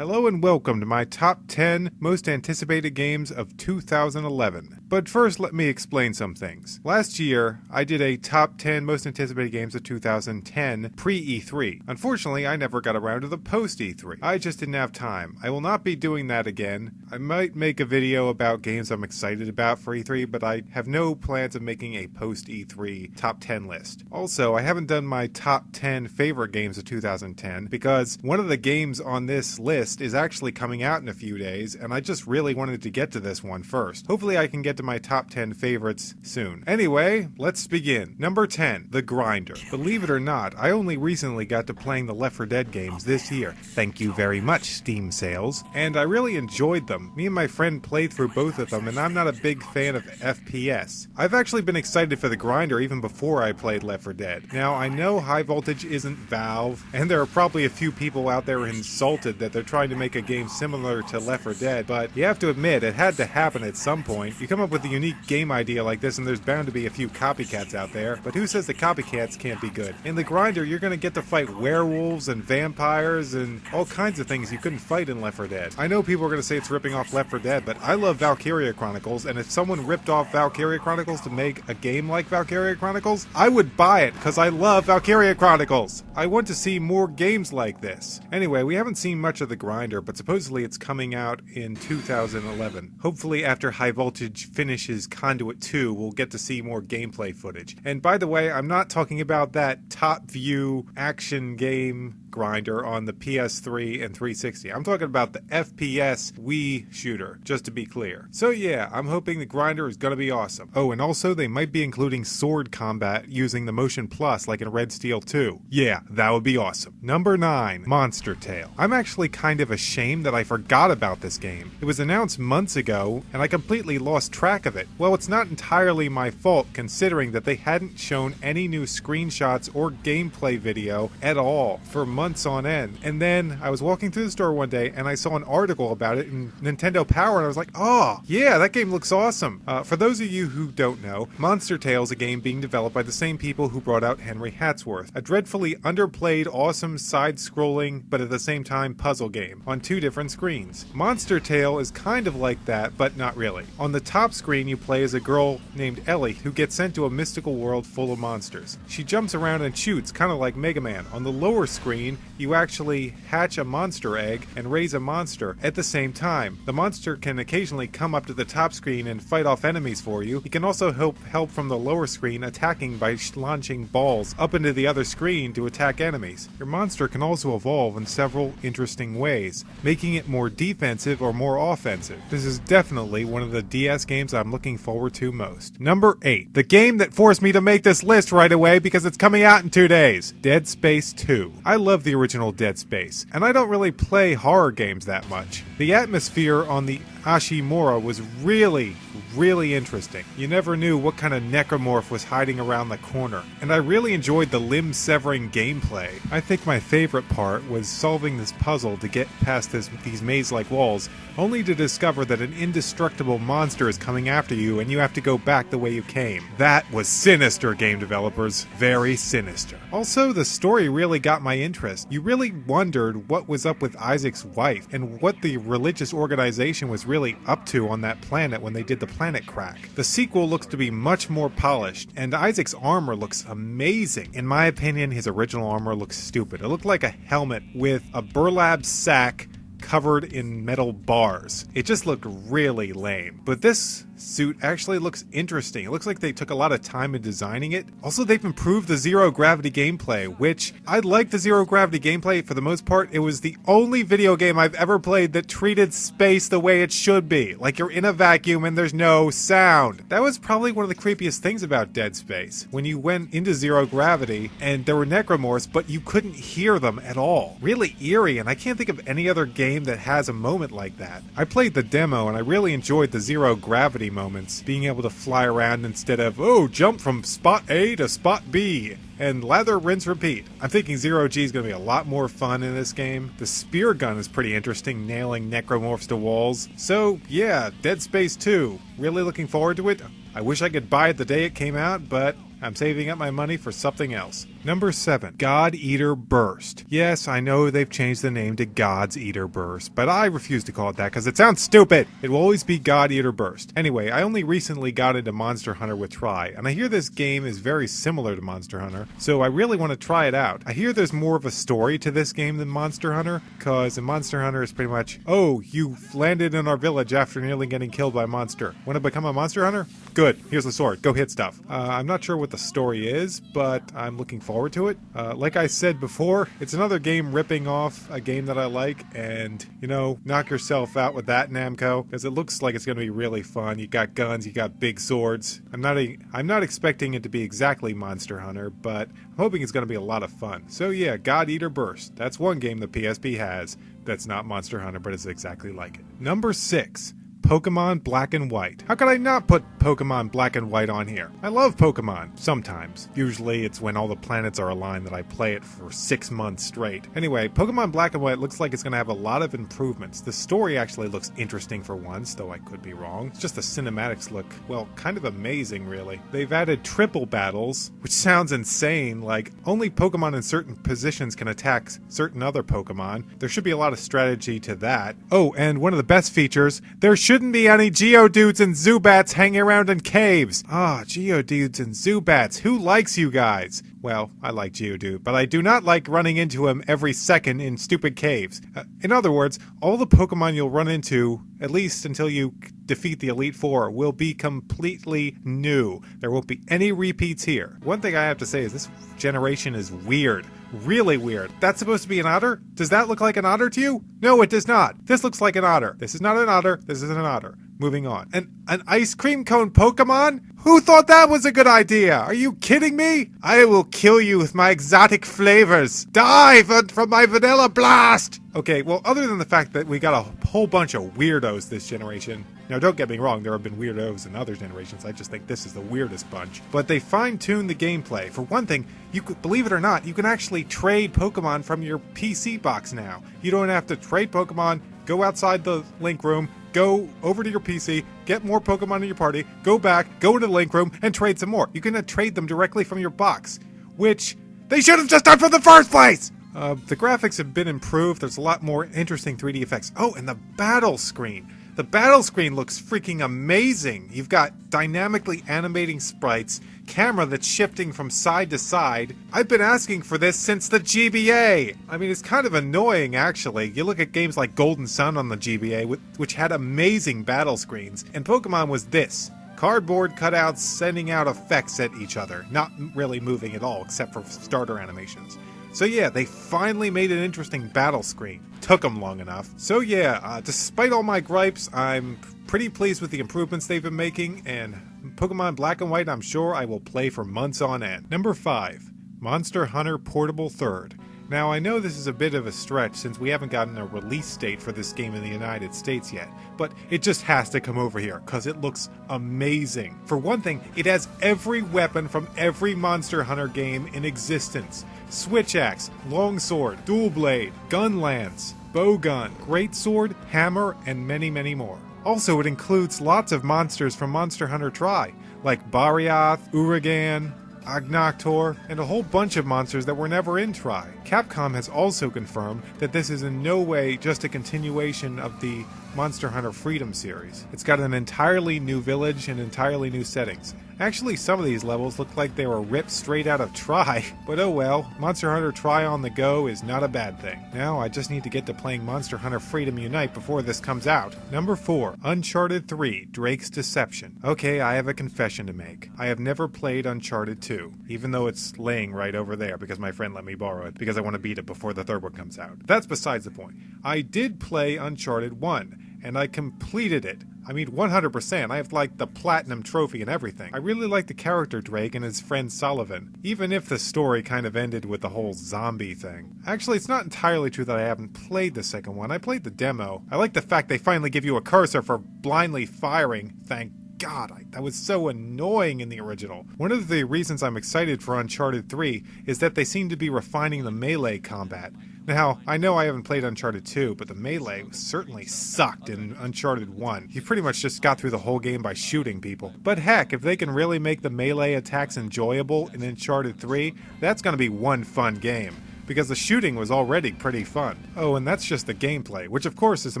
Hello and welcome to my top 10 most anticipated games of 2011. But first let me explain some things. Last year, I did a top 10 most anticipated games of 2010 pre-E3. Unfortunately, I never got around to the post-E3. I just didn't have time. I will not be doing that again. I might make a video about games I'm excited about for E3, but I have no plans of making a post-E3 top 10 list. Also, I haven't done my top 10 favorite games of 2010 because one of the games on this list is actually coming out in a few days, and I just really wanted to get to this one first. Hopefully I can get to my top 10 favorites soon. Anyway, let's begin. Number 10, The Grinder. Believe it or not, I only recently got to playing the Left 4 Dead games this year. Thank you very much, Steam sales. And I really enjoyed them. Me and my friend played through both of them, and I'm not a big fan of FPS. I've actually been excited for The Grinder even before I played Left 4 Dead. Now, I know High Voltage isn't Valve, and there are probably a few people out there insulted that they're trying to make a game similar to Left 4 Dead, but you have to admit, it had to happen at some point. You come up with a unique game idea like this, and there's bound to be a few copycats out there, but who says the copycats can't be good? In The Grinder, you're gonna get to fight werewolves and vampires and all kinds of things you couldn't fight in Left 4 Dead. I know people are gonna say it's ripping off Left 4 Dead, but I love Valkyrie Chronicles, and if someone ripped off Valkyrie Chronicles to make a game like Valkyrie Chronicles, I would buy it, because I love Valkyrie Chronicles! I want to see more games like this. Anyway, we haven't seen much of The Grinder, but supposedly it's coming out in 2011. Hopefully after High Voltage finishes Conduit 2, we'll get to see more gameplay footage. And by the way, I'm not talking about that top-view action game Grinder on the PS3 and 360. I'm talking about the FPS Wii shooter, just to be clear. So yeah, I'm hoping the Grinder is gonna be awesome. Oh, and also they might be including sword combat using the Motion Plus like in Red Steel 2. Yeah, that would be awesome. Number 9, Monster Tale. I'm actually kind of ashamed that I forgot about this game. It was announced months ago, and I completely lost track of it. Well, it's not entirely my fault, considering that they hadn't shown any new screenshots or gameplay video at all for months on end. And then I was walking through the store one day and I saw an article about it in Nintendo Power, and I was like, oh, yeah, that game looks awesome. For those of you who don't know, Monster Tale is a game being developed by the same people who brought out Henry Hatsworth, a dreadfully underplayed, awesome side-scrolling, but at the same time puzzle game, on 2 different screens. Monster Tale is kind of like that, but not really. On the top screen, you play as a girl named Ellie who gets sent to a mystical world full of monsters. She jumps around and shoots, kind of like Mega Man. On the lower screen, you actually hatch a monster egg and raise a monster at the same time. The monster can occasionally come up to the top screen and fight off enemies for you. He can also help from the lower screen, attacking by launching balls up into the other screen to attack enemies. Your monster can also evolve in several interesting ways, making it more defensive or more offensive. This is definitely one of the DS games I'm looking forward to most. Number 8, the game that forced me to make this list right away because it's coming out in 2 days, Dead Space 2. I love the original Dead Space, and I don't really play horror games that much. The atmosphere on the Ashimura was really interesting. You never knew what kind of necromorph was hiding around the corner, and I really enjoyed the limb-severing gameplay. I think my favorite part was solving this puzzle to get past these maze-like walls, only to discover that an indestructible monster is coming after you and you have to go back the way you came. That was sinister, game developers. Very sinister. Also, the story really got my interest. You really wondered what was up with Isaac's wife and what the religious organization was really up to on that planet when they did the planet crack. The sequel looks to be much more polished, and Isaac's armor looks amazing. In my opinion, his original armor looks stupid. It looked like a helmet with a burlap sack covered in metal bars. It just looked really lame. But this suit actually looks interesting. It looks like they took a lot of time in designing it. Also, they've improved the zero gravity gameplay, which I like the zero gravity gameplay for the most part. It was the only video game I've ever played that treated space the way it should be. Like you're in a vacuum and there's no sound. That was probably one of the creepiest things about Dead Space. When you went into zero gravity and there were necromorphs, but you couldn't hear them at all. Really eerie, and I can't think of any other game that has a moment like that. I played the demo and I really enjoyed the zero gravity moments, being able to fly around instead of, oh, jump from spot A to spot B, and lather, rinse, repeat. I'm thinking Zero G is going to be a lot more fun in this game. The spear gun is pretty interesting, nailing necromorphs to walls. So yeah, Dead Space 2. Really looking forward to it. I wish I could buy it the day it came out, but I'm saving up my money for something else. Number 7, God Eater Burst. Yes, I know they've changed the name to God's Eater Burst, but I refuse to call it that because it sounds stupid. It will always be God Eater Burst. Anyway, I only recently got into Monster Hunter with Tri, and I hear this game is very similar to Monster Hunter, so I really want to try it out. I hear there's more of a story to this game than Monster Hunter, because in Monster Hunter it's pretty much, oh, you landed in our village after nearly getting killed by a monster. Want to become a Monster Hunter? Good, here's the sword, go hit stuff. I'm not sure what the story is, but I'm looking forward to it. Like I said before, it's another game ripping off a game that I like, and, you know, knock yourself out with that, Namco, because it looks like it's going to be really fun. You got guns, you got big swords. I'm not expecting it to be exactly Monster Hunter, but I'm hoping it's going to be a lot of fun. So yeah, God Eater Burst. That's one game the PSP has that's not Monster Hunter, but it's exactly like it. Number 6. Pokemon Black and White. How could I not put Pokemon Black and White on here? I love Pokemon, sometimes. Usually it's when all the planets are aligned that I play it for 6 months straight. Anyway, Pokemon Black and White looks like it's going to have a lot of improvements. The story actually looks interesting for once, though I could be wrong. It's just the cinematics look, well, kind of amazing, really. They've added triple battles, which sounds insane, like only Pokemon in certain positions can attack certain other Pokemon. There should be a lot of strategy to that. Oh, and one of the best features, there shouldn't be any Geodudes and Zubats hanging around in caves. Geodudes and Zubats. Who likes you guys? Well, I like Geodude, but I do not like running into him every second in stupid caves. In other words, all the Pokemon you'll run into, at least until you defeat the Elite Four, will be completely new. There won't be any repeats here. One thing I have to say is this generation is weird. Really weird. That's supposed to be an otter? Does that look like an otter to you? No, it does not. This looks like an otter. This is not an otter. This isn't an otter. Moving on. An ice cream cone Pokemon? Who thought that was a good idea? Are you kidding me? I will kill you with my exotic flavors. Die from my vanilla blast! Okay, well, other than the fact that we got a whole bunch of weirdos this generation. Now, don't get me wrong, there have been weirdos in other generations. I just think this is the weirdest bunch. But they fine-tuned the gameplay. For one thing, you could, believe it or not, you can actually trade Pokemon from your PC box now. You don't have to trade Pokemon, go outside the link room, go over to your PC, get more Pokemon in your party, go back, go into the link room, and trade some more. You can trade them directly from your box, which they should have just done from the first place! The graphics have been improved. There's a lot more interesting 3D effects. Oh, and the battle screen. The battle screen looks freaking amazing. You've got dynamically animating sprites, camera that's shifting from side to side. I've been asking for this since the GBA. I mean, it's kind of annoying, actually. You look at games like Golden Sun on the GBA, which had amazing battle screens, and Pokemon was this. Cardboard cutouts sending out effects at each other, not really moving at all, except for starter animations. So yeah, they finally made an interesting battle screen. Took them long enough. So yeah, despite all my gripes, I'm pretty pleased with the improvements they've been making, and Pokemon Black and White I'm sure I will play for months on end. Number 5. Monster Hunter Portable 3rd. Now, I know this is a bit of a stretch since we haven't gotten a release date for this game in the United States yet, but it just has to come over here, because it looks amazing. For one thing, it has every weapon from every Monster Hunter game in existence. Switch Axe, Longsword, Dual Blade, Gun Lance, Bow Gun, Greatsword, Hammer, and many, many more. Also, it includes lots of monsters from Monster Hunter Tri, like Barioth, Uragan, Agnoctor, and a whole bunch of monsters that were never in Tri. Capcom has also confirmed that this is in no way just a continuation of the Monster Hunter Freedom series. It's got an entirely new village and entirely new settings. Actually, some of these levels look like they were ripped straight out of Tri, but oh well, Monster Hunter Tri on the go is not a bad thing. Now I just need to get to playing Monster Hunter Freedom Unite before this comes out. Number 4. Uncharted 3, Drake's Deception. Okay, I have a confession to make. I have never played Uncharted 2, even though it's laying right over there because my friend let me borrow it because I want to beat it before the third one comes out. That's besides the point. I did play Uncharted 1, and I completed it. I mean, 100%. I have, like, the platinum trophy and everything. I really like the character Drake and his friend Sullivan, even if the story kind of ended with the whole zombie thing. Actually, it's not entirely true that I haven't played the second one. I played the demo. I like the fact they finally give you a cursor for blindly firing, thank God, that was so annoying in the original. One of the reasons I'm excited for Uncharted 3 is that they seem to be refining the melee combat. Now, I know I haven't played Uncharted 2, but the melee certainly sucked in Uncharted 1. You pretty much just got through the whole game by shooting people. But heck, if they can really make the melee attacks enjoyable in Uncharted 3, that's gonna be one fun game, because the shooting was already pretty fun. Oh, and that's just the gameplay, which of course is the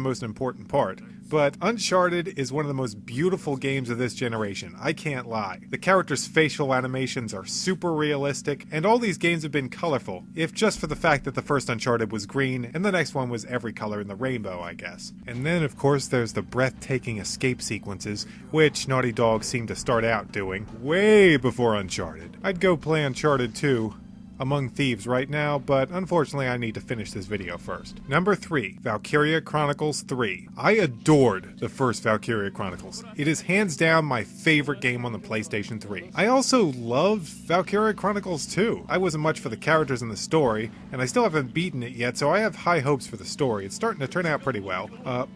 most important part. But Uncharted is one of the most beautiful games of this generation, I can't lie. The characters' facial animations are super realistic, and all these games have been colorful, if just for the fact that the first Uncharted was green, and the next one was every color in the rainbow, I guess. And then of course there's the breathtaking escape sequences, which Naughty Dog seemed to start out doing way before Uncharted. I'd go play Uncharted 2 Among Thieves right now, but unfortunately I need to finish this video first. Number 3, Valkyrie Chronicles 3. I adored the first Valkyrie Chronicles. It is hands down my favorite game on the PlayStation 3. I also loved Valkyrie Chronicles 2. I wasn't much for the characters in the story, and I still haven't beaten it yet, so I have high hopes for the story. It's starting to turn out pretty well.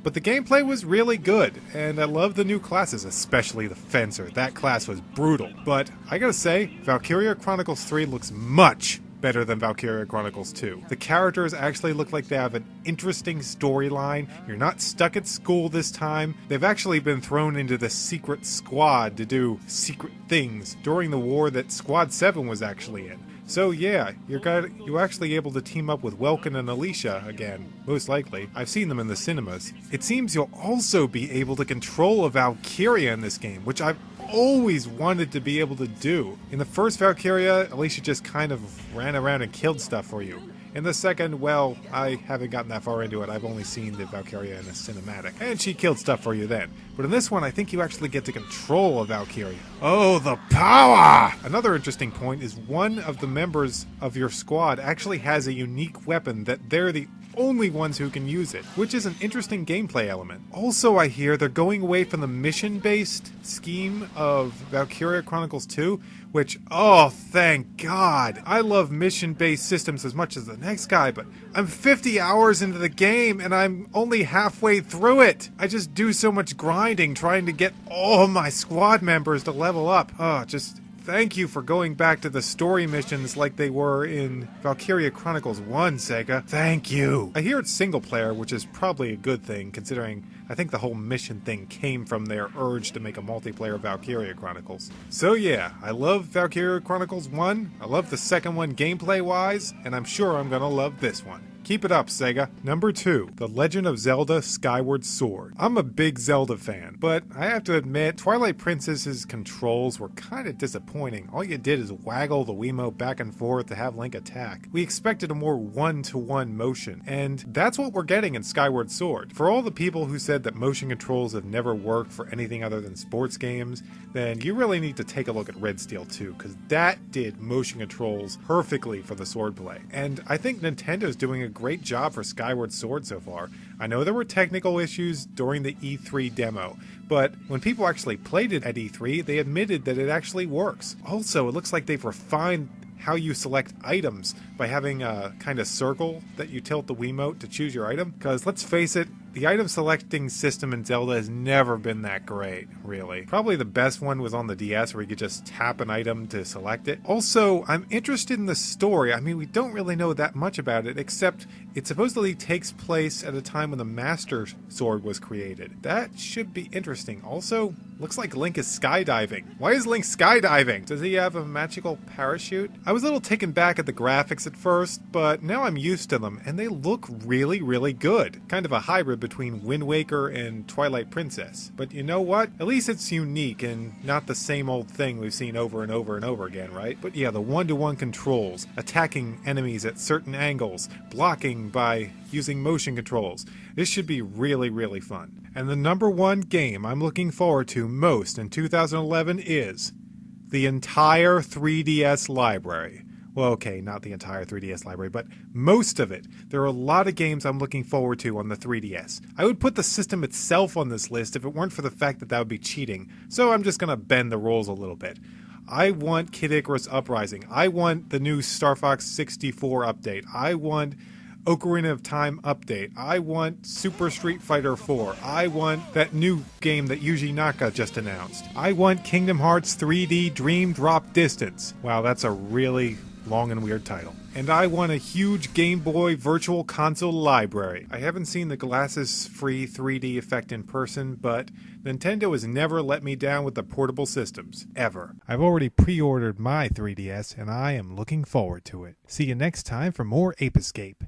But the gameplay was really good, and I love the new classes, especially the Fencer. That class was brutal. But I gotta say, Valkyrie Chronicles 3 looks much better than Valkyrie Chronicles 2. The characters actually look like they have an interesting storyline. You're not stuck at school this time. They've actually been thrown into the secret squad to do secret things during the war that Squad 7 was actually in. So yeah, you're actually able to team up with Welkin and Alicia again, most likely. I've seen them in the cinemas. It seems you'll also be able to control a Valkyria in this game, which I've always wanted to be able to do. In the first Valkyria, Alicia just kind of ran around and killed stuff for you. In the second, well, I haven't gotten that far into it. I've only seen the Valkyria in a cinematic. And she killed stuff for you then. But in this one, I think you actually get to control a Valkyria. Oh, the power! Another interesting point is one of the members of your squad actually has a unique weapon that they're the only ones who can use it, which is an interesting gameplay element. Also, I hear they're going away from the mission-based scheme of Valkyrie Chronicles 2, which, oh, thank God. I love mission-based systems as much as the next guy, but I'm 50 hours into the game and I'm only halfway through it. I just do so much grinding trying to get all my squad members to level up. Oh, just thank you for going back to the story missions like they were in Valkyrie Chronicles 1, Sega. Thank you. I hear it's single player, which is probably a good thing, considering I think the whole mission thing came from their urge to make a multiplayer Valkyrie Chronicles. So yeah, I love Valkyrie Chronicles 1, I love the second one gameplay-wise, and I'm sure I'm gonna love this one. Keep it up, Sega. Number 2, The Legend of Zelda Skyward Sword. I'm a big Zelda fan, but I have to admit, Twilight Princess's controls were kinda disappointing. All you did is waggle the Wiimote back and forth to have Link attack. We expected a more one-to-one motion, and that's what we're getting in Skyward Sword. For all the people who said that motion controls have never worked for anything other than sports games, then you really need to take a look at Red Steel 2, because that did motion controls perfectly for the swordplay. And I think Nintendo's doing a great job for Skyward Sword so far. I know there were technical issues during the E3 demo, but when people actually played it at E3, they admitted that it actually works. Also, it looks like they've refined how you select items by having a kind of circle that you tilt the Wiimote to choose your item. Because let's face it, the item selecting system in Zelda has never been that great, really. Probably the best one was on the DS where you could just tap an item to select it. Also, I'm interested in the story. I mean, we don't really know that much about it, except it supposedly takes place at a time when the Master Sword was created. That should be interesting. Also, looks like Link is skydiving. Why is Link skydiving? Does he have a magical parachute? I was a little taken back at the graphics at first, but now I'm used to them, and they look really, really good. Kind of a hybrid between Wind Waker and Twilight Princess. But you know what? At least it's unique and not the same old thing we've seen over and over and over again, right? But yeah, the one-to-one controls, attacking enemies at certain angles, blocking by using motion controls. This should be really, really fun. And the number one game I'm looking forward to most in 2011 is the entire 3DS library. Well, okay, not the entire 3DS library, but most of it. There are a lot of games I'm looking forward to on the 3DS. I would put the system itself on this list if it weren't for the fact that that would be cheating, so I'm just gonna bend the rules a little bit. I want Kid Icarus Uprising. I want the new Star Fox 64 update. I want Ocarina of Time update. I want Super Street Fighter 4. I want that new game that Yuji Naka just announced. I want Kingdom Hearts 3D Dream Drop Distance. Wow, that's a really long and weird title. And I want a huge Game Boy Virtual Console library. I haven't seen the glasses-free 3D effect in person, but Nintendo has never let me down with the portable systems. Ever. I've already pre-ordered my 3DS, and I am looking forward to it. See you next time for more Ape Escape.